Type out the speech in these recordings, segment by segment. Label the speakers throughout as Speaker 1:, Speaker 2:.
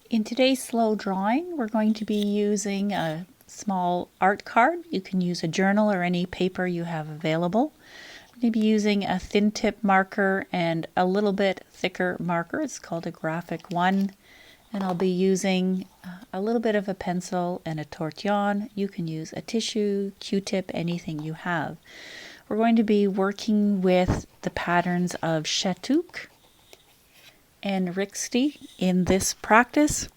Speaker 1: In today's slow drawing, we're going to be using a small art card. You can use a journal or any paper you have available. I'm going to be using a thin tip marker and a little bit thicker marker. It's called a graphic one. And I'll be using a little bit of a pencil and a tortillon. You can use a tissue, Q-tip, anything you have. We're going to be working with the patterns of shattuck and rixty in this practice.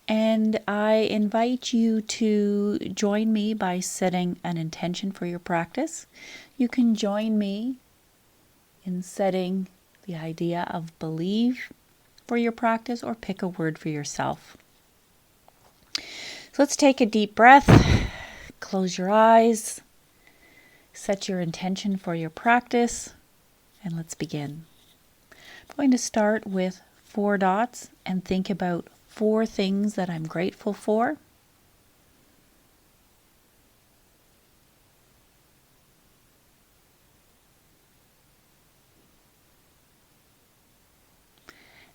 Speaker 1: And I invite you to join me by setting an intention for your practice. You can join me in setting the idea of believe for your practice or pick a word for yourself. So let's take a deep breath, close your eyes, set your intention for your practice, and let's begin. I'm going to start with 4 dots and think about 4 things that I'm grateful for.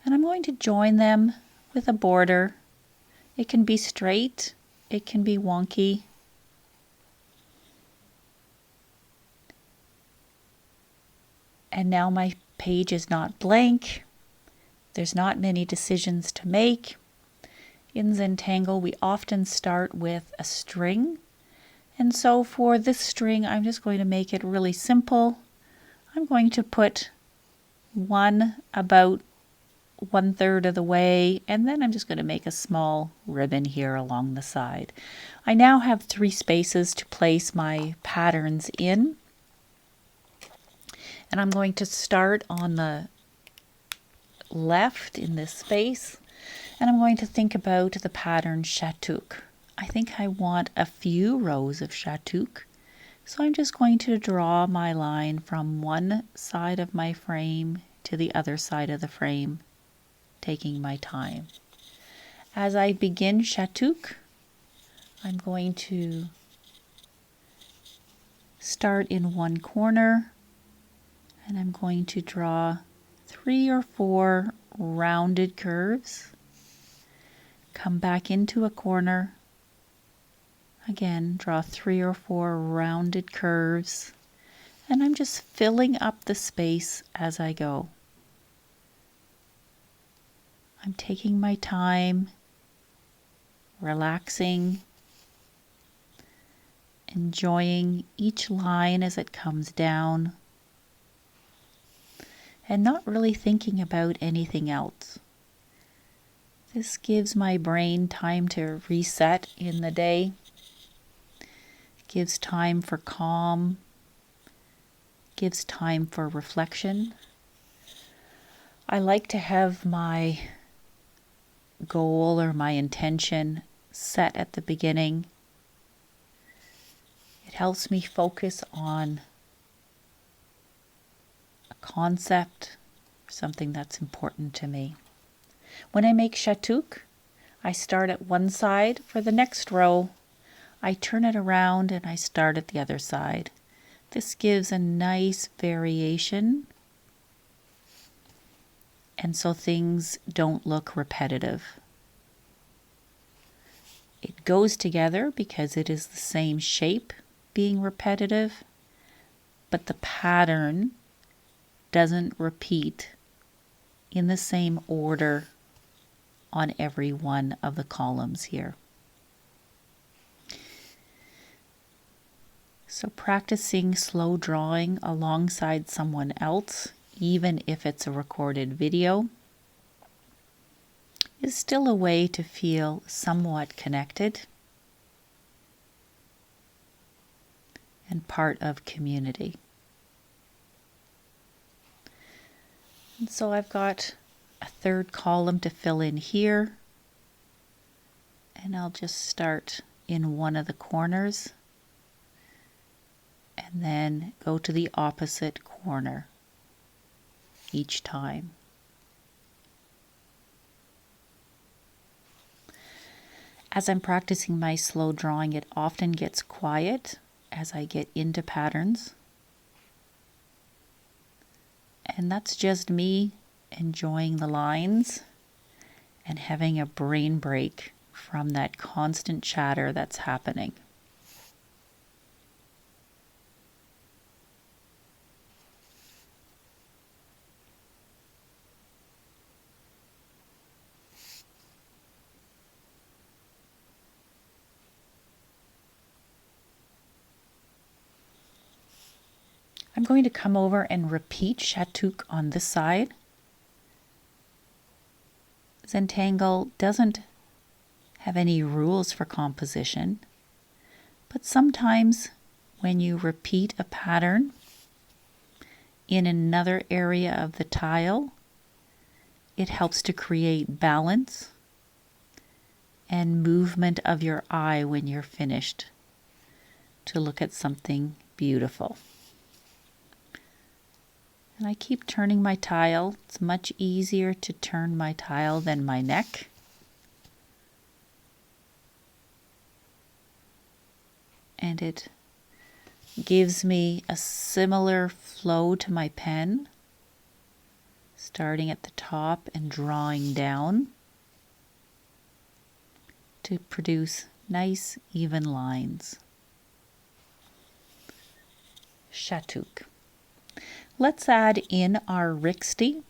Speaker 1: And I'm going to join them with a border. It can be straight, it can be wonky. And now my page is not blank. There's not many decisions to make. In Zentangle, we often start with a string. And so for this string, I'm just going to make it really simple. I'm going to put one about 1/3 of the way, and then I'm just going to make a small ribbon here along the side. I now have 3 spaces to place my patterns in. And I'm going to start on the left in this space, and I'm going to think about the pattern shattuck. I think I want a few rows of shattuck, so I'm just going to draw my line from one side of my frame to the other side of the frame, taking my time. As I begin shattuck, I'm going to start in one corner, and I'm going to draw 3 or 4 rounded curves, come back into a corner, again draw 3 or 4 rounded curves, and I'm just filling up the space as I go. I'm taking my time, relaxing, enjoying each line as it comes down, and not really thinking about anything else. This gives my brain time to reset in the day. It gives time for calm, gives time for reflection. I like to have my goal or my intention set at the beginning. It helps me focus on a concept, something that's important to me. When I make shattuck, I start at one side. For the next row, I turn it around and I start at the other side. This gives a nice variation, and so things don't look repetitive. It goes together because it is the same shape being repetitive, but the pattern doesn't repeat in the same order on every one of the columns here. So practicing slow drawing alongside someone else, even if it's a recorded video, is still a way to feel somewhat connected and part of community. And so I've got a 3rd column to fill in here, and I'll just start in one of the corners and then go to the opposite corner each time. As I'm practicing my slow drawing, it often gets quiet as I get into patterns. And that's just me enjoying the lines and having a brain break from that constant chatter that's happening. I'm going to come over and repeat shattuck on this side. Zentangle doesn't have any rules for composition, but sometimes when you repeat a pattern in another area of the tile, it helps to create balance and movement of your eye when you're finished to look at something beautiful. And I keep turning my tile. It's much easier to turn my tile than my neck. And it gives me a similar flow to my pen, starting at the top and drawing down to produce nice, even lines. Shattuck. Let's add in our rixty.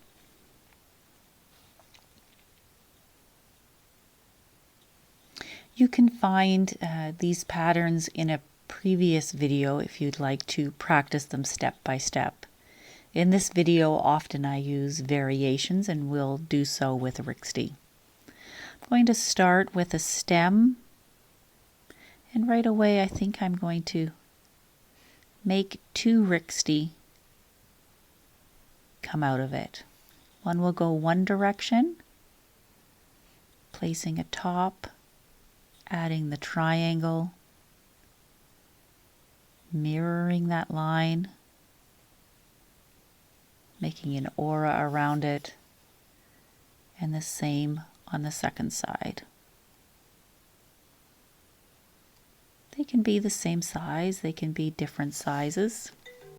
Speaker 1: You can find these patterns in a previous video if you'd like to practice them step by step. In this video, often I use variations and will do so with rixty. I'm going to start with a stem, and right away I think I'm going to make 2 rixty come out of it. One will go one direction, placing a top, adding the triangle, mirroring that line, making an aura around it, and the same on the second side. They can be the same size, they can be different sizes.